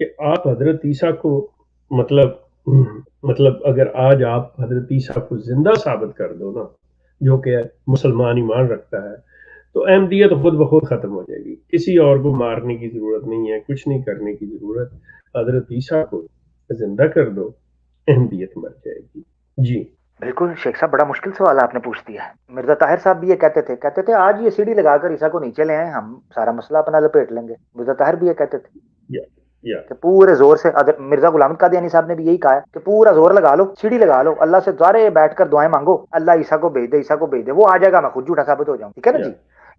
کہ آپ حضرت عیسیٰ کو مطلب مطلب اگر آج آپ حضرت عیسیٰ کو زندہ ثابت کر دو نا، جو کہ مسلمان ایمان رکھتا ہے، تو احمدیت خود بخود ختم ہو جائے گی. کسی اور کو مارنے کی ضرورت نہیں ہے، کچھ نہیں کرنے کی ضرورت. حضرت عیسیٰ کو زندہ کر دو، احمدیت مر جائے گی. جی بالکل شیخ صاحب، بڑا مشکل سوال آپ نے پوچھ دیا ہے. مرزا طاہر صاحب بھی یہ کہتے تھے آج یہ سیڑھی لگا کر عیسیٰ کو نیچے لے آئیں، ہم سارا مسئلہ اپنا لپیٹ لیں گے. مرزا طاہر بھی یہ کہتے تھے یا یا کہ پورے زور سے. مرزا غلام قادیانی صاحب نے بھی یہی کہا ہے کہ پورا زور لگا لو، سیڑھی لگا لو، اللہ سے دوارے بیٹھ کر دعائیں مانگو، اللہ عیسیٰ کو بھیج دے، عیسیٰ کو بھیج دے، وہ آ جائے گا، میں خود جھوٹا ثابت ہو جاؤں. ٹھیک ہے نا یا جی.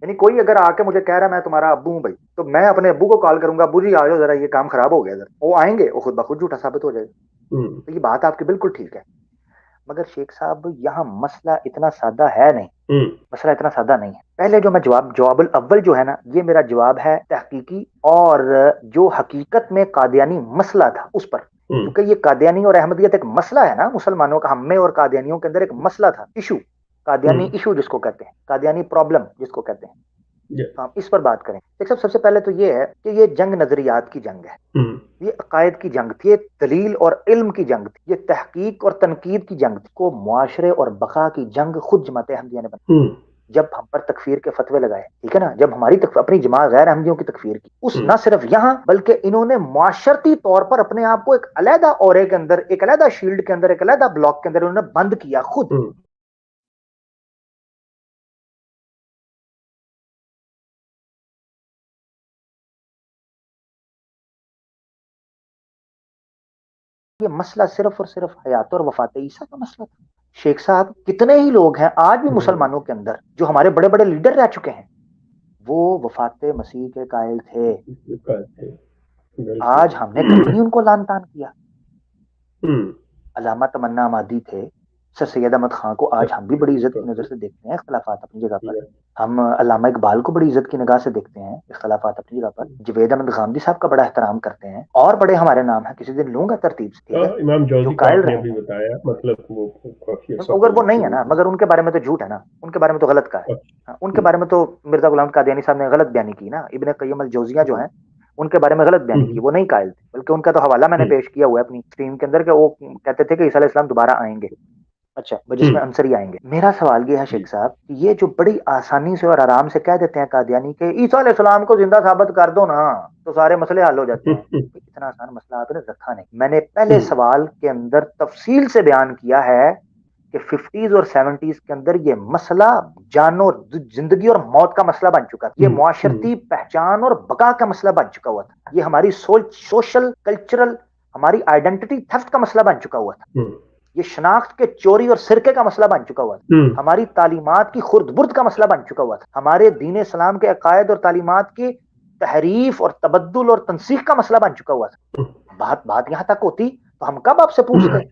یعنی کوئی اگر آ کے مجھے کہہ رہا ہے میں تمہارا ابو ہوں بھائی، تو میں اپنے ابو کو کال کروں گا، ابو جی آ جاؤ ذرا، یہ کام خراب ہو گیا ذرا. وہ آئیں گے، وہ خود بخود جھوٹا ثابت ہو جائے گا. ہم، تو یہ بات آپ کی بالکل ٹھیک ہے، مگر شیخ صاحب یہاں مسئلہ اتنا سادہ ہے نہیں. ہم، مسئلہ اتنا سادہ نہیں ہے. پہلے جو میں جواب الاول جو ہے نا، یہ میرا جواب ہے تحقیقی، اور جو حقیقت میں قادیانی مسئلہ تھا اس پر. ہم، کیونکہ یہ قادیانی اور احمدیت ایک مسئلہ ہے نا مسلمانوں کا، ہم میں اور قادیانیوں کے اندر ایک مسئلہ تھا، ایشو. ہم، قادیانی ایشو جس کو کہتے ہیں، قادیانی پرابلم جس کو کہتے ہیں. یا تو ہم اس پر بات کریں. ایک سب سے پہلے تو یہ ہے کہ یہ جنگ نظریات کی جنگ ہے، ہم، یہ عقائد کی جنگ تھی، یہ دلیل اور علم کی جنگ تھی، یہ تحقیق اور تنقید کی جنگ تھی. کو معاشرے اور بقا کی جنگ خود جماعت احمدیہ نے بنائی. ہم، جب ہم پر تکفیر کے فتوے لگائے، ٹھیک ہے نا، جب ہماری اپنی جماعت غیر احمدیوں کی تکفیر کی، اس ہم، نہ صرف یہاں بلکہ انہوں نے معاشرتی طور پر اپنے آپ کو ایک علیحدہ اورے کے اندر، ایک علیحدہ شیلڈ کے اندر، ایک علیحدہ بلاک کے اندر انہوں نے بند کیا خود. ہم. یہ مسئلہ صرف اور صرف حیات اور وفات عیسیٰ کا مسئلہ تھا. شیخ صاحب کتنے ہی لوگ ہیں آج بھی مسلمانوں کے اندر جو ہمارے بڑے بڑے لیڈر رہ چکے ہیں، وہ وفات مسیح کے قائل تھے. بالکل. آج ہم نے کبھی نہیں ان کو لان تان کیا. ہم، علامہ تمنا مادی تھے، سر سید احمد خان کو آج ہم بھی بڑی عزت کی نظر سے دیکھتے ہیں، اختلافات اپنی جگہ پر. ہم علامہ اقبال کو بڑی عزت کی نگاہ سے دیکھتے ہیں، اختلافات اپنی جگہ پر. جوید احمد غامدی صاحب کا بڑا احترام کرتے ہیں، اور بڑے ہمارے نام ہیں، کسی دن لوں گا ترتیب سے، ٹھیک ہے، امام جو جوزی کا قائل آپ نے رہے ابھی ہیں. بتایا، مطلب وہ کافی عرصہ اگر وہ پہلے نہیں ہے شروع نا، ہوا. مگر ان کے بارے میں تو جھوٹ ہے نا، ان کے بارے میں تو غلط کا ہے. اچھا. ہاں، ان کے بارے میں تو مرزا غلام قادیانی صاحب نے غلط بیانی کی نا. ابن قیم الجوزیہ جو ہیں، ان کے بارے میں غلط بیانی کی، وہ نہیں قائل تھے، بلکہ ان کا تو حوالہ میں نے پیش کیا ہوا ہے اپنی اسٹریم کے اندر، کہ وہ کہتے تھے کہ عیسیٰ علیہ السلام دوبارہ آئیں گے. اچھا، جس میں انصری آئیں گے. میرا سوال یہ ہے جی. شیخ صاحب کہ یہ جو بڑی آسانی سے اور آرام سے کہہ دیتے ہیں قادیانی کہ عیسیٰ علیہ السلام کو زندہ ثابت کر دو نا تو سارے مسئلے حل ہو جاتے ہیں، اتنا آسان مسئلہ آپ نے رکھا نہیں. میں نے پہلے سوال کے اندر تفصیل سے بیان کیا ہے کہ 50s اور 70s کے اندر یہ مسئلہ جان اور زندگی اور موت کا مسئلہ بن چکا تھا. یہ معاشرتی پہچان اور بقا کا مسئلہ بن چکا ہوا تھا. یہ ہماری سوشل کلچرل، ہماری آئیڈینٹی تھفٹ کا مسئلہ بن چکا ہوا تھا. یہ شناخت کے چوری اور سرقے کا مسئلہ بن چکا ہوا تھا. ہماری تعلیمات کی خرد برد کا مسئلہ بن چکا ہوا تھا. ہمارے دین اسلام کے عقائد اور تعلیمات کی تحریف اور تبدل اور تنسیخ کا مسئلہ بن چکا ہوا تھا. بات یہاں تک ہوتی تو ہم کب آپ سے پوچھتے،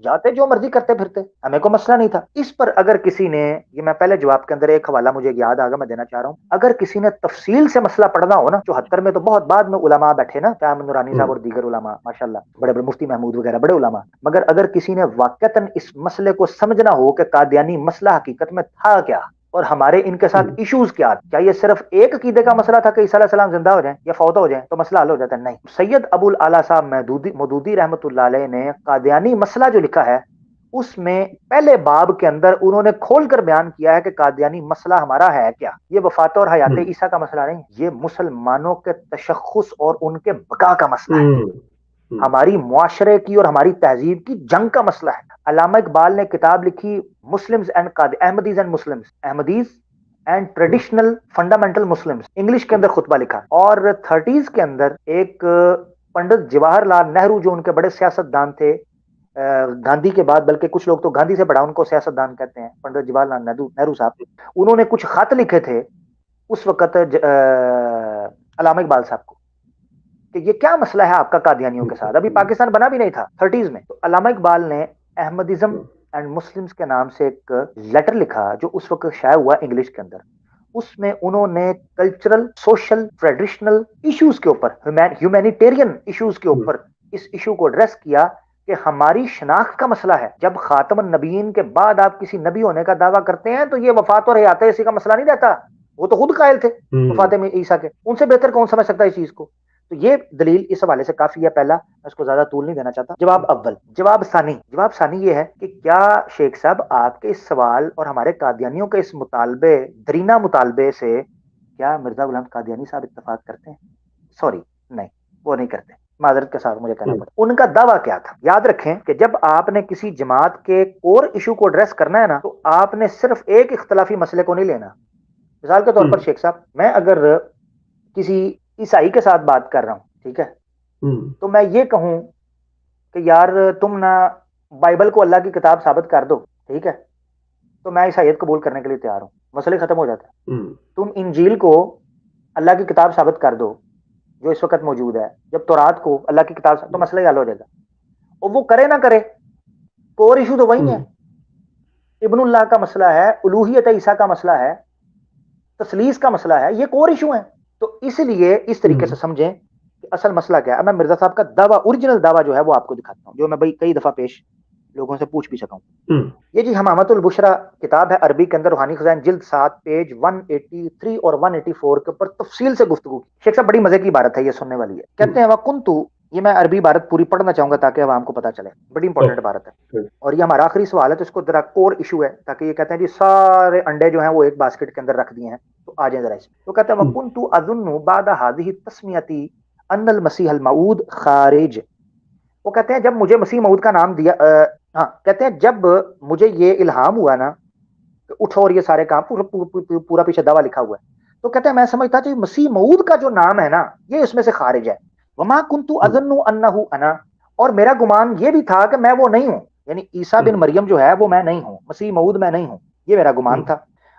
جاتے جو مرضی کرتے پھرتے، ہمیں کوئی مسئلہ نہیں تھا. اس پر اگر کسی نے، یہ میں پہلے جواب کے اندر ایک حوالہ مجھے یاد آگا میں دینا چاہ رہا ہوں، اگر کسی نے تفصیل سے مسئلہ پڑھنا ہو نا، 74 میں تو بہت بعد میں علماء بیٹھے نا، کیا نورانی صاحب اور دیگر علماء، ماشاءاللہ بڑے بڑے مفتی محمود وغیرہ بڑے علماء، مگر اگر کسی نے واقعتاً اس مسئلے کو سمجھنا ہو کہ قادیانی مسئلہ حقیقت میں تھا کیا اور ہمارے ان کے ساتھ ایشوز کیا، کیا یہ صرف ایک عقیدے کا مسئلہ تھا کہ عیسیٰ علیہ السلام زندہ ہو جائیں یا فوت ہو جائیں تو مسئلہ حل ہو جاتا ہے؟ نہیں. سید ابو الاعلیٰ صاحب مودودی رحمۃ اللہ علیہ نے قادیانی مسئلہ جو لکھا ہے، اس میں پہلے باب کے اندر انہوں نے کھول کر بیان کیا ہے کہ قادیانی مسئلہ ہمارا ہے کیا. یہ وفات اور حیات عیسیٰ کا مسئلہ نہیں، یہ مسلمانوں کے تشخص اور ان کے بقا کا مسئلہ ہے، ہماری معاشرے کی اور ہماری تہذیب کی جنگ کا مسئلہ ہے. علامہ اقبال نے کتاب لکھی Muslims and Ahmadis and Muslims, Ahmadis and traditional fundamental Muslims, English کے اندر خطبہ لکھا. اور 30s کے اندر ایک پنڈت جواہر لال نہرو جو ان کے بڑے سیاست دان تھے، گاندھی کے بعد، بلکہ کچھ لوگ تو گاندھی سے بڑا ان کو سیاست دان کہتے ہیں، پنڈت جواہر لال نہرو صاحب، انہوں نے کچھ خط لکھے تھے اس وقت علامہ اقبال صاحب کو کہ یہ کیا مسئلہ ہے آپ کا قادیانیوں کے ساتھ. ابھی پاکستان بنا بھی نہیں تھا 30s میں. تو علامہ اقبال نے احمدزم اینڈ مسلمز کے نام سے ایک لیٹر لکھا جو اس وقت شائع ہوا انگلش کے اندر. اس میں انہوں نے کلچرل، سوشل، ٹریڈیشنل ایشوز کے اوپر، ہیومینیٹیرین ایشوز کے اوپر اس ایشو کو ایڈریس کیا کہ ہماری شناخت کا مسئلہ ہے. جب خاتم النبیین کے بعد آپ کسی نبی ہونے کا دعویٰ کرتے ہیں تو یہ وفات اور حیات عیسیٰ کا مسئلہ نہیں رہتا. وہ تو خود قائل تھے وفات میں عیسیٰ کے، ان سے بہتر کون سمجھ سکتا ہے اس چیز کو. تو یہ دلیل اس حوالے سے کافی ہے. پہلا میں اس کو زیادہ طول نہیں دینا چاہتا. جواب اول. جواب ثانی یہ ہے کہ کیا شیخ صاحب آپ کے اس سوال اور ہمارے قادیانیوں کے اس مطالبے درینہ مطالبے سے کیا مرزا غلام قادیانی صاحب اتفاق کرتے ہیں؟ سوری نہیں، وہ نہیں کرتے. معذرت کے ساتھ مجھے کہنا پڑا. ان کا دعویٰ کیا تھا؟ یاد رکھیں کہ جب آپ نے کسی جماعت کے کور ایشو کو ایڈریس کرنا ہے نا، تو آپ نے صرف ایک اختلافی مسئلے کو نہیں لینا. مثال کے طور پر شیخ صاحب، میں اگر کسی عیسائی کے ساتھ بات کر رہا ہوں، ٹھیک ہے، تو میں یہ کہوں کہ یار تم نہ بائبل کو اللہ کی کتاب ثابت کر دو، ٹھیک ہے، تو میں عیسائیت قبول کرنے کے لیے تیار ہوں. مسئلہ ختم ہو جاتا ہے. تم انجیل کو اللہ کی کتاب ثابت کر دو جو اس وقت موجود ہے، جب تورات کو اللہ کی کتاب، تو مسئلہ حل ہو جائے گا. اور وہ کرے نہ کرے، کور ایشو تو وہی ہے. ابن اللہ کا مسئلہ ہے، الوہیت عیسیٰ کا مسئلہ ہے، تثلیث کا مسئلہ ہے، یہ کور ایشو ہیں. تو اس لیے اس طریقے سے سمجھیں کہ اصل مسئلہ کیا ہے. اب میں مرزا صاحب کا دعویٰ، اوریجنل دعویٰ جو ہے وہ آپ کو دکھاتا ہوں، جو میں بھائی کئی دفعہ پیش لوگوں سے پوچھ بھی سکا ہوں. یہ جی حمامۃ البشرا کتاب ہے عربی کے اندر، روحانی خزائن جلد 7 پیج 183 اور 184 کے اوپر تفصیل سے گفتگو کی. شیخ صاحب بڑی مزے کی عبارت ہے، یہ سننے والی ہے. کہتے ہیں وَكُنْتُ، یہ میں عربی عبارت پوری پڑھنا چاہوں گا تاکہ عوام کو پتہ چلے، بڑی انپورٹنٹ عبارت ہے. اور یہ ہمارا آخری سوال ہے تو اس کو ذرا کور ایشو ہے، تاکہ یہ کہتے ہیں جی سارے انڈے جو ہیں وہ ایک باسکٹ کے اندر رکھ دیے ہیں، تو آ جائیں ذرا اس. تو کہتے ہیں وَكُنْتُ أَظُنُّ بَعْدَ هَذِهِ التَّسْمِيَةِ أَنَّ الْمَسِيحَ الْمَوْعُودَ خَارِجٌ. وہ کہتے ہیں جب مجھے مسیح موعود کا نام دیا، کہتے ہیں جب مجھے یہ الہام ہوا نا کہ اٹھو اور یہ سارے کام، پورا پیچھے دعویٰ لکھا ہوا ہے، تو کہتے ہیں میں سمجھتا کہ مسیح موعود کا جو نام ہے نا یہ اس میں سے خارج ہے. وما كنت اظن انه انا، اور میرا گمان یہ بھی تھا کہ میں وہ نہیں ہوں، یعنی عیسیٰ بن مریم جو ہے وہ میں نہیں ہوں، مسیح موعود میں نہیں ہوں، یہ میرا گمان تھا.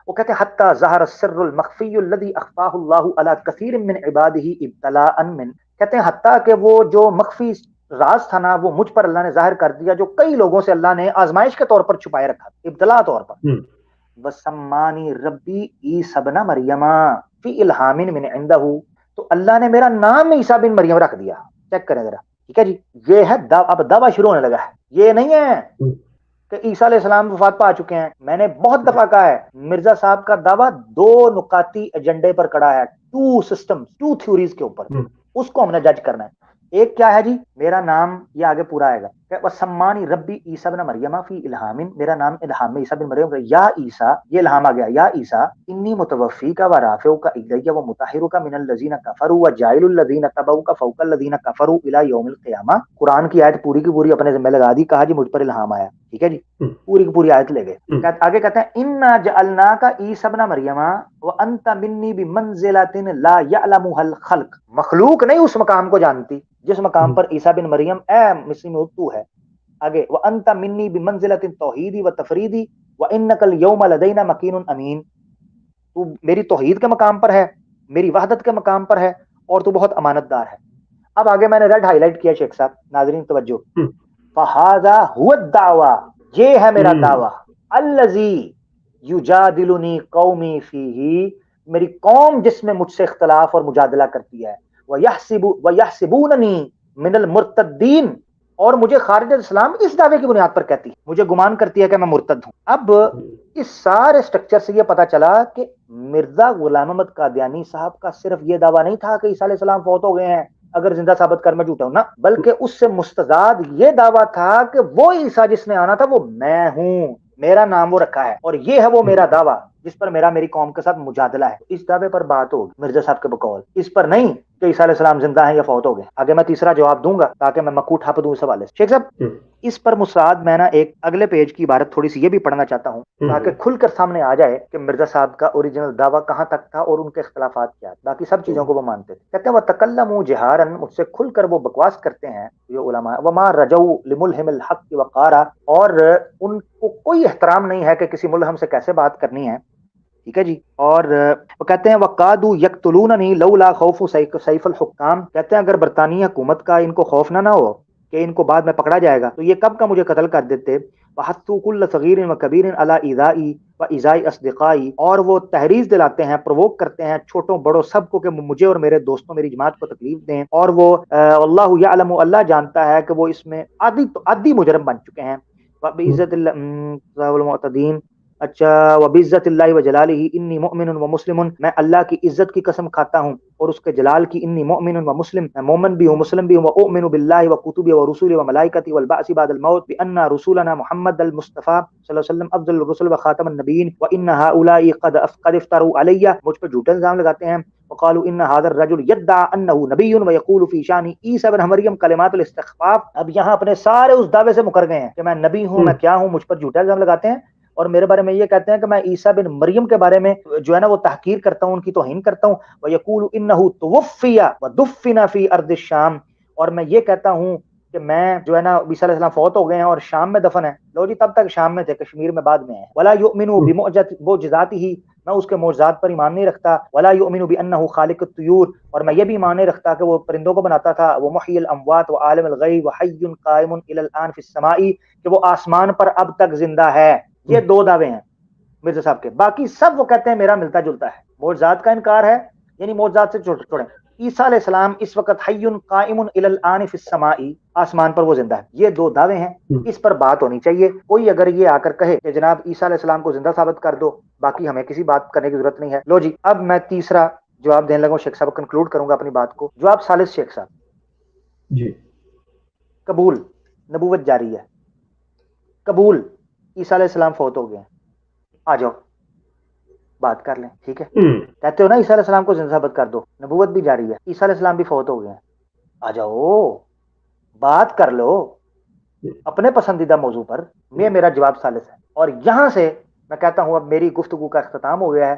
وہ کہتے ہیں حتی ظہر السر المخفی الذي اخفاه الله على كثير من عباده ابتلاء من، کہتے ہیں حتیٰ کہ وہ جو مخفی راز تھا نا وہ مجھ پر اللہ نے ظاہر کر دیا، جو کئی لوگوں سے اللہ نے آزمائش کے طور پر چھپائے رکھا، ابتلاء طور پر. وسمانی ربی عیسی ابن مریم فی الہام من عنده، تو اللہ نے میرا نام عیسیٰ بن مریم رکھ دیا. چیک کریں ذرا، ٹھیک ہے جی. یہ ہے اب دعویٰ شروع ہونے لگا ہے. یہ نہیں ہے کہ عیسیٰ علیہ السلام وفات پا چکے ہیں. میں نے بہت دفعہ کہا ہے مرزا صاحب کا دعویٰ 2 نکاتی ایجنڈے پر کڑا ہے، 2 سسٹم، 2 تھیوریز کے اوپر. اس کو ہم نے جج کرنا ہے. ایک کیا ہے جی، میرا نام، یہ آگے پورا آئے گا، وسمانی ربی عیسیٰ بن مریم فی الہام، میرا نام الہام میں عیسیٰ بن مریم، یا عیسیٰ، یہ الہام آ گیا، یا عیسیٰ انی متوفیک و رافعک الیہ و مطہرک من الذین کفروا و جاعل الذین تبعوک فوق الذین کفروا الی یوم القیامہ. قرآن کی آیت پوری کی پوری اپنے ذمہ لگا دی، کہا جی مجھ پر الہام آیا، ٹھیک ہے جی، پوری کی پوری آیت لے گئے. آگے کہتے ہیں انا جعلناک عیسیٰ بن مریم وانت منی بمنزلۃ لا یعلمها الخلق، مخلوق نہیں اس مقام کو جانتی جس مقام پر عیسیٰ بن مریم اے مسیح موعود تو ہے. آگے وانت منی بمنزلۃ توحیدی و تفریدی وانک اليوم لدینا مکین امین، تو میری توحید کے مقام پر ہے، میری وحدت کے مقام پر ہے، اور تو بہت امانت دار ہے. اب آگے میں نے ریڈ ہائی لائٹ کیا شیخ صاحب، ناظرین توجہ. فہذا هو الدعوی، یہ ہے میرا دعویٰ، الذی یجادلنی قومی فیہ، میری قوم جس میں مجھ سے اختلاف اور مجادلہ کرتی ہے، وَيَحْسِبُونَنِي مِنَ الْمُرْتَدِّينَ، اور مجھے خارج اسلام اس دعوے کی بنیاد پر کہتی ہے، مجھے گمان کرتی ہے کہ میں مرتد ہوں. اب اس سارے سٹرکچر سے یہ پتا چلا کہ مرزا غلام احمد قادیانی صاحب کا صرف یہ دعویٰ نہیں تھا کہ عیسیٰ علیہ السلام فوت ہو گئے ہیں، اگر زندہ ثابت کر میں جھوٹا ہوں نا، بلکہ اس سے مستضاد یہ دعویٰ تھا کہ وہ عیسیٰ جس نے آنا تھا وہ میں ہوں، میرا نام وہ رکھا ہے، اور یہ ہے وہ میرا دعویٰ جس پر میری قوم کے ساتھ مجادلہ ہے. اس دعوے پر بات ہوگی مرزا صاحب کے بقول، اس پر نہیں کہ عیسیٰ علیہ السلام زندہ ہیں یا فوت ہو گئے. آگے میں تیسرا جواب دوں گا تاکہ میں مکو ٹھپ دوں اس حوالے سے. شیخ صاحب اس پر مساعد میں نا ایک اگلے پیج کی عبارت تھوڑی سی یہ بھی پڑھنا چاہتا ہوں تاکہ کھل کر سامنے آ جائے کہ مرزا صاحب کا اوریجنل دعویٰ کہاں تک تھا اور ان کے اختلافات کیا تھے. باقی سب چیزوں کو وہ مانتے تھے. کہتے ہیں وَتَكَلَّمُوا جِهَارًا، مجھ سے کھل کر وہ بکواس کرتے ہیں یہ علماء. وَمَا رَجَوْا لِمُلْهِمِ الْحَقِّ وَقَارًا، اور ان کو کوئی احترام نہیں ہے کہ کسی ملہم سے کیسے بات کرنی ہے، ٹھیک ہے جی. اور وہ کہتے ہیں وَقَادُوا يَقْتُلُونَنِي لَوْلَا خَوْفُ سَيْفِ الْحُكَّامِ، کہتے ہیں اگر برطانیہ حکومت کا ان کو خوف نہ ہو کہ ان کو بعد میں پکڑا جائے گا تو یہ کب کا مجھے قتل کر دیتے. وَحَثُّوا كُلَّ صَغِيرٍ وَكَبِيرٍ عَلَى إِيذَائِي وَإِيذَاءِ أَصْدِقَائِي، اور وہ تحریض دلاتے ہیں، پرووک کرتے ہیں چھوٹوں بڑوں سب کو کہ مجھے اور میرے دوستوں میری جماعت کو تکلیف دیں. اور وہ اللہ یعلم، اللہ جانتا ہے کہ وہ اس میں عادی مجرم بن چکے ہیں. وَبِعِزَّةِ الْمُعْتَدِينَ، اچھا وبعزت اللہ وجلالہ انی مؤمن و مسلم، میں اللہ کی عزت کی قسم کھاتا ہوں اور اس کے جلال کی، انی مؤمن و مسلم، میں مومن بھی ہوں مسلم بھی ہوں، واؤمن باللہ وکتبہ ورسولہ وملائکتہ والبعث بعد الموت، بان رسولنا محمد المصطفى صلی اللہ علیہ وسلم افضل الرسل وخاتم النبیین، وان هؤلاء قد افتروا علی، مجھ پہ جھوٹا الزام لگاتے ہیں، وقالوا ان هذا الرجل يدعى انه نبی ويقول في شان عیسی ابن مریم کلمات الاستخفاف۔ اب یہاں اپنے سارے اس دعوے سے مکر گئے ہیں کہ میں نبی ہوں، میں کیا ہوں، مجھ پر جھوٹا الزام لگاتے ہیں اور میرے بارے میں یہ کہتے ہیں کہ میں عیسیٰ بن مریم کے بارے میں جو ہے نا وہ تحقیر کرتا ہوں، ان کی توہین کرتا ہوں، وَيَقُولُ إِنَّهُ تُوُفِّيَ وَدُفِّنَ فِي أَرْضِ الشَّامِ، اور میں یہ کہتا ہوں کہ میں جو ہے نا عیسیٰ علیہ السلام فوت ہو گئے ہیں اور شام میں دفن ہے۔ لو جی تب تک شام میں تھے، کشمیر میں بعد میں آئے۔ وَلَا يُؤْمِنُ بِمُعْجِزَاتِهِ، میں اس کے معجزات پر ایمان نہیں رکھتا۔ وَلَا يُؤْمِنُ بِأَنَّهُ خَالِقُ الطُّيُورِ، اور میں یہ بھی ایمان نہیں رکھتا کہ وہ پرندوں کو بناتا تھا۔ وَمُحْيِي الْأَمْوَاتِ وَعَالِمُ الْغَيْبِ وَحَيٌّ قَائِمٌ إِلَى الْآنِ فِي السَّمَاءِ، کہ وہ آسمان پر اب تک زندہ ہے۔ یہ دو دعوے ہیں مرزا صاحب کے، باقی سب وہ کہتے ہیں میرا ملتا جلتا ہے۔ معجزات کا انکار ہے، یعنی معجزات سے چھوڑیں۔ عیسیٰ علیہ السلام اس وقت حی قائم الی الآن فی السماء، آسمان پر وہ زندہ ہے۔ یہ دو دعوے ہیں، اس پر بات ہونی چاہیے۔ کوئی اگر یہ آ کر کہے کہ جناب عیسیٰ علیہ السلام کو زندہ ثابت کر دو، باقی ہمیں کسی بات کرنے کی ضرورت نہیں ہے۔ لو جی اب میں تیسرا جواب دینے لگا، شیخ صاحب کنکلوڈ کروں گا اپنی بات کو۔ جواب ثالث شیخ صاحب جی قبول، نبوت جاری ہے، قبول، عیسیٰ علیہ السلام فوت ہو گئے ہیں، آ جاؤ بات کر لیں، ٹھیک ہے؟ کہتے ہو نا عیسیٰ علیہ السلام کو زندہ ثابت کر دو، نبوت بھی جاری ہے، عیسیٰ علیہ السلام بھی فوت ہو گئے ہیں، آ جاؤ بات کر لو اپنے پسندیدہ موضوع پر۔ یہ میرا جواب ثالث ہے، اور یہاں سے میں کہتا ہوں اب میری گفتگو کا اختتام ہو گیا ہے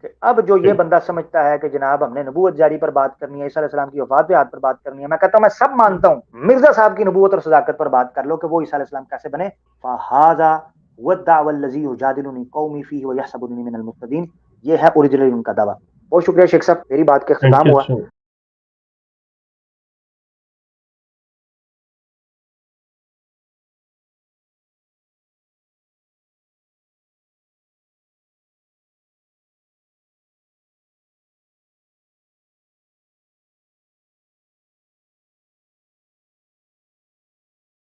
کہ اب جو یہ بندہ سمجھتا ہے کہ جناب ہم نے نبوت جاری پر بات کرنی ہے، عیسیٰ علیہ السلام کی وفات یاد پر بات کرنی ہے، میں کہتا ہوں میں سب مانتا ہوں، مرزا صاحب کی نبوت اور صداقت پر بات کر لو کہ وہ عیسیٰ علیہ السلام کیسے بنے۔ فہذا والدعوى الذي يجادلني قومي فيه ويحسبني من المفتدين، یہ ہے اوریجنل ان کا دعویٰ۔ بہت شکریہ شیخ صاحب، میری بات کا اختتام ہوا۔